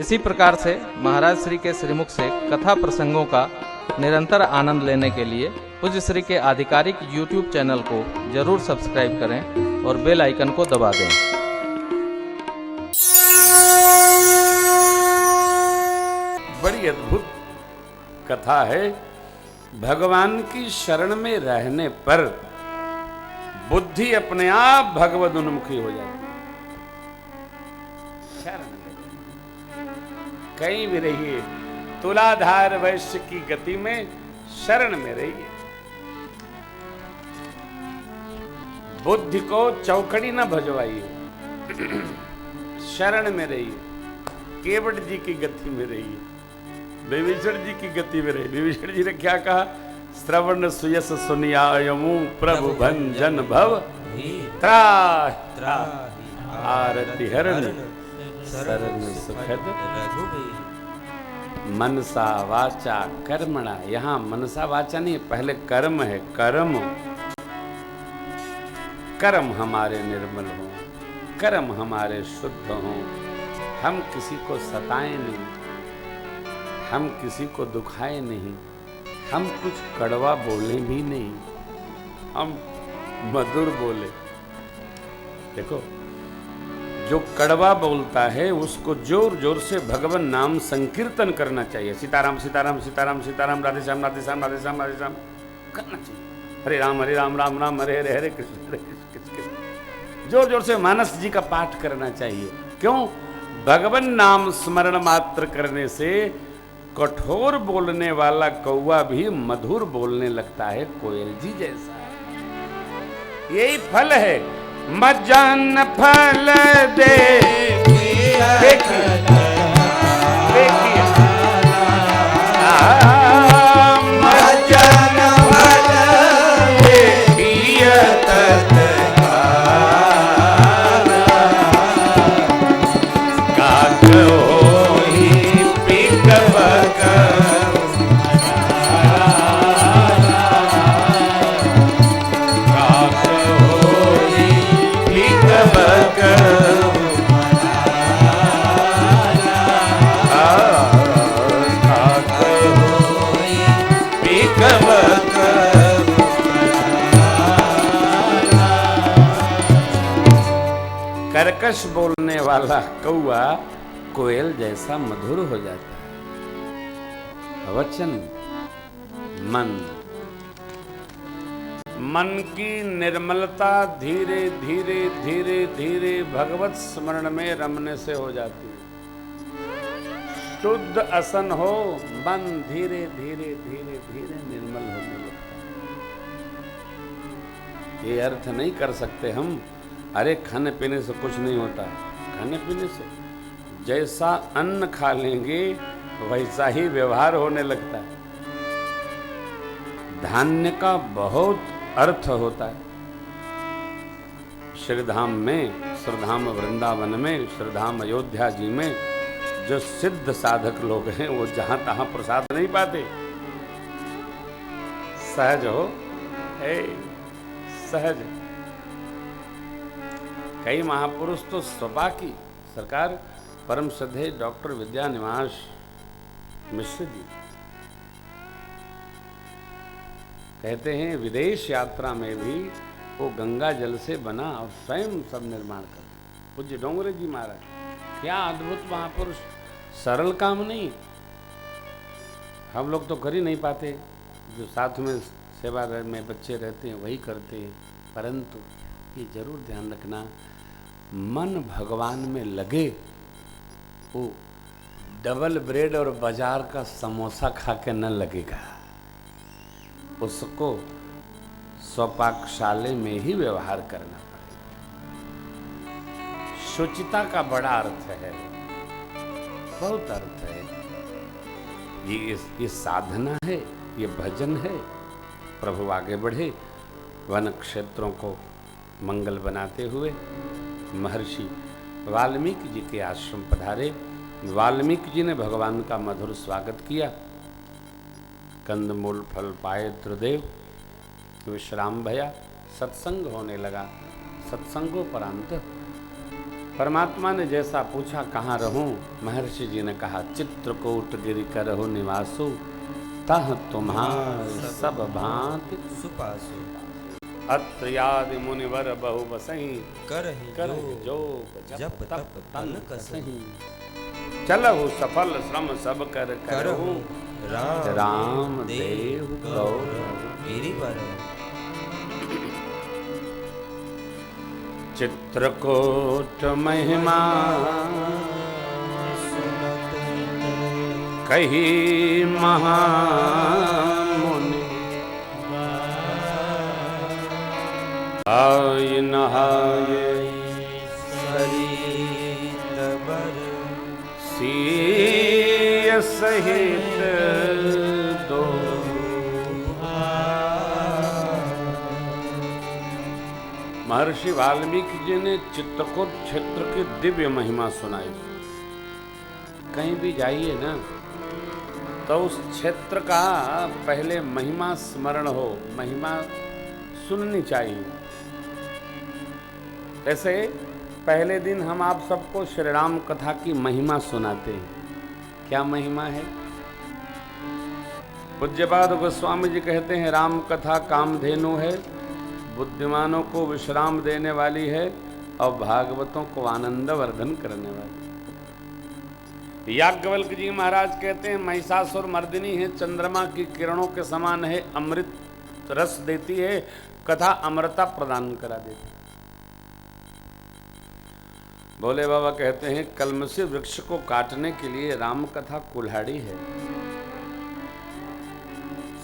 इसी प्रकार से महाराज श्री के श्रीमुख से कथा प्रसंगों का निरंतर आनंद लेने के लिए पूज्य श्री के आधिकारिक YouTube चैनल को जरूर सब्सक्राइब करें और बेल आइकन को दबा दें। बड़ी अद्भुत कथा है। भगवान की शरण में रहने पर बुद्धि अपने आप भगवद उन्मुखी हो जाती है। शरण कहीं भी रहिए, तुलाधार वैश्य की गति में शरण में रहिए। बुद्धि को चौकड़ी न भजवाइए, शरण में रहिए। केवट जी की गति में रहिए, विभीषण जी की गति में रहिए। विभीषण जी ने क्या कहा? श्रवण सुयस सुनियायमु प्रभु भंजन भव त्राहि आरति हरण शरण सुखद मनसा वाचा कर्मणा। यहां मनसा वाचा नहीं, पहले कर्म है। कर्म हमारे निर्मल हो, कर्म हमारे शुद्ध हो। हम किसी को सताएं नहीं, हम किसी को दुखाए नहीं, हम कुछ कड़वा बोले भी नहीं, हम मधुर बोले। देखो, जो कड़वा बोलता है उसको जोर जोर से भगवान नाम संकीर्तन करना चाहिए। सीताराम सीताराम सीताराम सीताराम, राधे श्याम राधे श्याम राधे श्याम राधे श्याम करना चाहिए। हरे राम राम राम हरे हरे हरे कृष्ण कृष्ण। जोर जोर से मानस जी का पाठ करना चाहिए। क्यों? भगवान नाम स्मरण मात्र करने से कठोर बोलने वाला कौवा भी मधुर बोलने लगता है, कोयल जी जैसा। यही फल है। मज्जन फल दे देखिए मज्जन फल कर्कश बोलने वाला कौआ कोयल जैसा मधुर हो जाता है। वचन मन की निर्मलता धीरे धीरे धीरे धीरे भगवत स्मरण में रमने से हो जाती है। शुद्ध असन हो, मन धीरे धीरे धीरे धीरे निर्मल होने लगता है। ये अर्थ नहीं कर सकते हम, अरे खाने पीने से कुछ नहीं होता। खाने पीने से जैसा अन्न खा लेंगे वैसा ही व्यवहार होने लगता है। धान्य का बहुत अर्थ होता है। श्रीधाम में, श्रीधाम वृंदावन में, श्रीधाम अयोध्या जी में जो सिद्ध साधक लोग हैं वो जहां तहां प्रसाद नहीं पाते। सहज हो, सहज। कई महापुरुष तो स्वपा की सरकार परम श्रद्धेय डॉक्टर विद्यानिवास मिश्र जी कहते हैं विदेश यात्रा में भी वो गंगा जल से बना और स्वयं सब निर्माण करते। पूज्य डोंगरे जी महाराज, क्या अद्भुत महापुरुष। सरल काम नहीं, हम लोग तो कर ही नहीं पाते। जो साथ में सेवा में बच्चे रहते हैं वही करते हैं। परंतु ये जरूर ध्यान रखना, मन भगवान में लगे, वो डबल ब्रेड और बाजार का समोसा खा के न लगेगा। उसको स्वपाकशाले में ही व्यवहार करना पड़ेगा। शुचिता का बड़ा अर्थ है, बहुत अर्थ है। ये साधना है, ये भजन है। प्रभु आगे बढ़े, वन क्षेत्रों को मंगल बनाते हुए महर्षि वाल्मीकि जी के आश्रम पधारे। वाल्मीकि जी ने भगवान का मधुर स्वागत किया। कंदमूल फल पाए त्रिदेव, विश्राम भया, सत्संग होने लगा। सत्संगोपरांत परमात्मा ने जैसा पूछा कहाँ रहूं, महर्षि जी ने कहा चित्रकूट गिरि करहु निवासु, तह तुम्हार सब भांति सुपासु। अत्र यादि मुनिवर बहु बसही, कर जोग जप तप तन कसही। चलहु सफल श्रम सब कर करहु, राम देव गौरव गिरिवर। चित्रकूट महिमा कही महामुनि, आय नहाये सरित बर सीय सहित दो। महर्षि वाल्मीकि जी ने चित्रकूट क्षेत्र की दिव्य महिमा सुनाई। कहीं भी जाइए ना तो उस क्षेत्र का पहले महिमा स्मरण हो, महिमा सुननी चाहिए। ऐसे पहले दिन हम आप सबको श्री राम कथा की महिमा सुनाते हैं। क्या महिमा है? पूज्यपाद गोस्वामी जी कहते हैं राम कथा कामधेनु है, बुद्धिमानों को विश्राम देने वाली है और भागवतों को आनंद वर्धन करने वाली। याज्ञवल्क्य जी महाराज कहते हैं महिषासुर मर्दिनी है, चंद्रमा की किरणों के समान है, अमृत रस देती है, कथा अमृता प्रदान करा देती है। भोले बाबा कहते हैं कलमसी वृक्ष को काटने के लिए राम कथा कुल्हाड़ी है,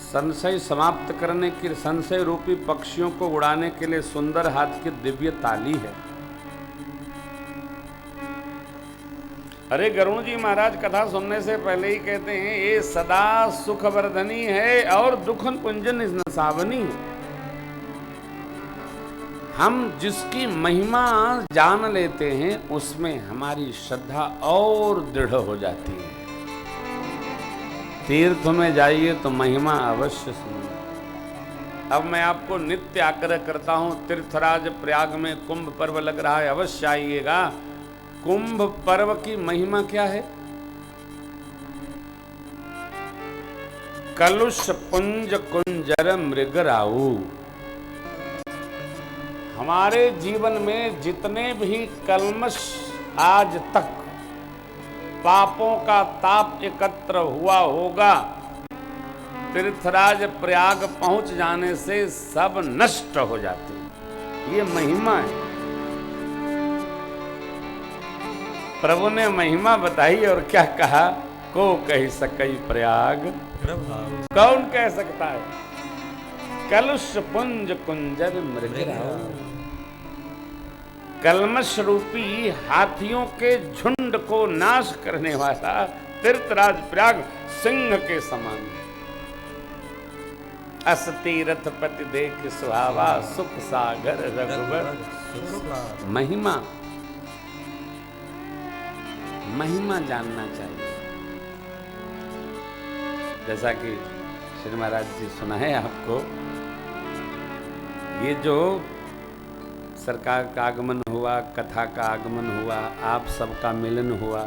संशय समाप्त करने के, संशय रूपी पक्षियों को उड़ाने के लिए सुंदर हाथ की दिव्य ताली है। अरे गरुण जी महाराज कथा सुनने से पहले ही कहते हैं ये सदा सुखवर्धनी है और दुखन कुंजन नसावनी है। हम जिसकी महिमा जान लेते हैं उसमें हमारी श्रद्धा और दृढ़ हो जाती है। तीर्थ में जाइए तो महिमा अवश्य सुनिए। अब मैं आपको नित्य आग्रह करता हूं, तीर्थराज प्रयाग में कुंभ पर्व लग रहा है, अवश्य आइएगा। कुंभ पर्व की महिमा क्या है? कलुष पुंज कुंजर मृगराऊ। हमारे जीवन में जितने भी कल्मश आज तक पापों का ताप एकत्र हुआ होगा, तीर्थराज प्रयाग पहुंच जाने से सब नष्ट हो जाते हैं। ये महिमा है। प्रभु ने महिमा बताई और क्या कहा? को कह सकई प्रयाग प्रभाव। कौन कह सकता है? कलुष पुंज कुंजर मृगराऊ। कलमश रूपी हाथियों के झुंड को नाश करने वाला तीर्थराज प्रयाग सिंह के समान। अस तीरथ पति देख सुहावा, सुख सागर रघुबर। महिमा महिमा जानना चाहिए। जैसा कि श्री महाराज जी सुना है आपको, ये जो सरकार का आगमन हुआ, कथा का आगमन हुआ, आप सबका मिलन हुआ,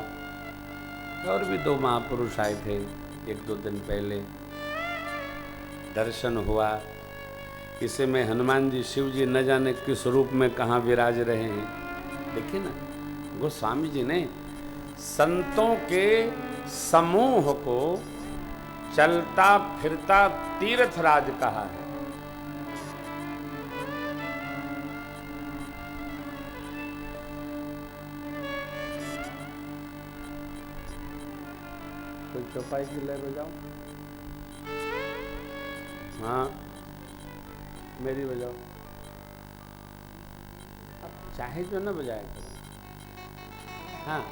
और भी दो महापुरुष आए थे एक दो दिन पहले, दर्शन हुआ। इसे में हनुमान जी शिव जी न जाने किस रूप में कहाँ विराज रहे हैं। देखिए ना, गोस्वामी जी ने संतों के समूह को चलता फिरता तीर्थराज कहा है। कोई चौपाई की लय बजाओ। हाँ, मेरी बजाओ। अब चाहे जो न बजाया करो। हाँ,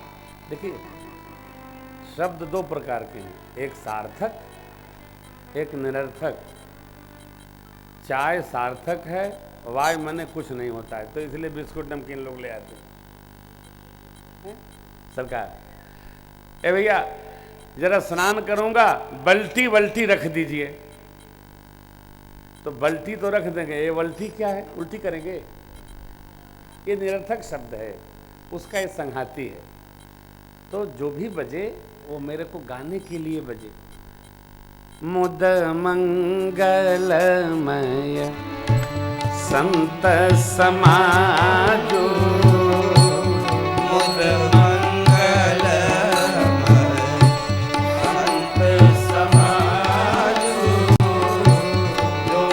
देखिए शब्द दो प्रकार के हैं, एक सार्थक, एक निरर्थक। चाय सार्थक है, वाय मने कुछ नहीं होता है, तो इसलिए बिस्कुट नमकीन लोग ले आते हैं। सरकार, ए भैया जरा स्नान करूंगा, बल्टी वल्टी रख दीजिए। तो बल्टी तो रख देंगे, ये वल्टी क्या है? उल्टी करेंगे। ये निरर्थक शब्द है। उसका ये संघाती है। तो जो भी बजे वो मेरे को गाने के लिए बजे। मुद मंगलमय संत समाजो, मुद मंगलमय संत समाजो, जो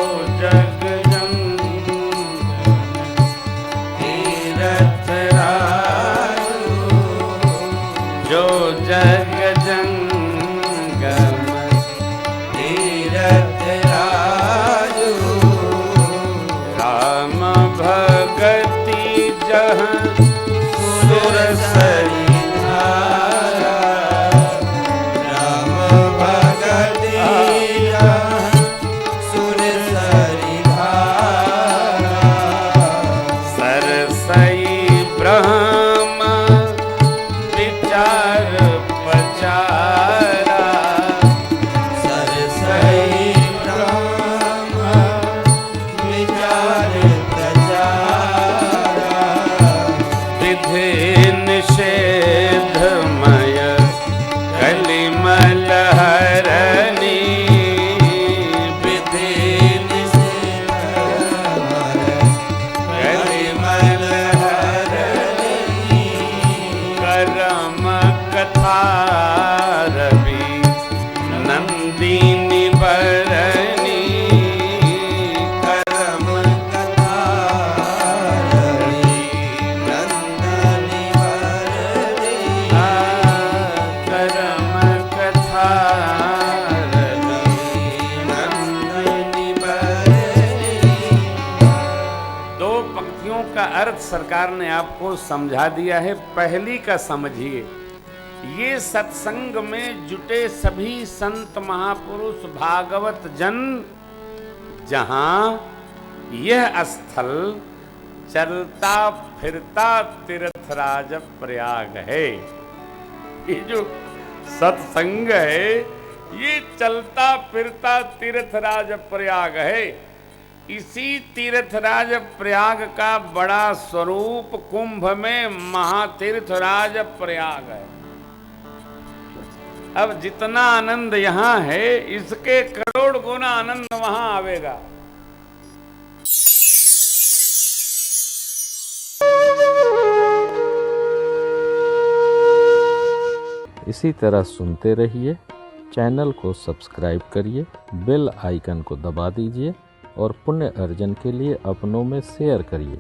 जग जंगल तीरथ राजो, जो जग जंगम तीरथ राजो, राम भगति जहाँ सुर सरिधारा, राम भगति सुर सरिधारा, सरसई ब्रह्म विचार पचारा, सरसई ब्रह्म विचार प्रचारा, विधि निषेधमय कलिमल हरणी, विधि निषेधमय कलिमल हरणी, करम कथा रवि नंदिनी बरनी, करम कथा रवि नंदनी हरणी, करम कथा रवि नंदनी बरनी। दो पंक्तियों का अर्थ सरकार ने आपको समझा दिया है। पहली का समझिए, ये सत्संग में जुटे सभी संत महापुरुष भागवत जन, जहां यह स्थल चलता फिरता तीर्थराज प्रयाग है। ये जो सत्संग है ये चलता फिरता तीर्थराज प्रयाग है। इसी तीर्थराज प्रयाग का बड़ा स्वरूप कुंभ में महातीर्थराज प्रयाग है। अब जितना आनंद यहाँ है इसके करोड़ गुना आनंद वहां आवेगा। इसी तरह सुनते रहिए, चैनल को सब्सक्राइब करिए, बेल आइकन को दबा दीजिए और पुण्य अर्जन के लिए अपनों में शेयर करिए।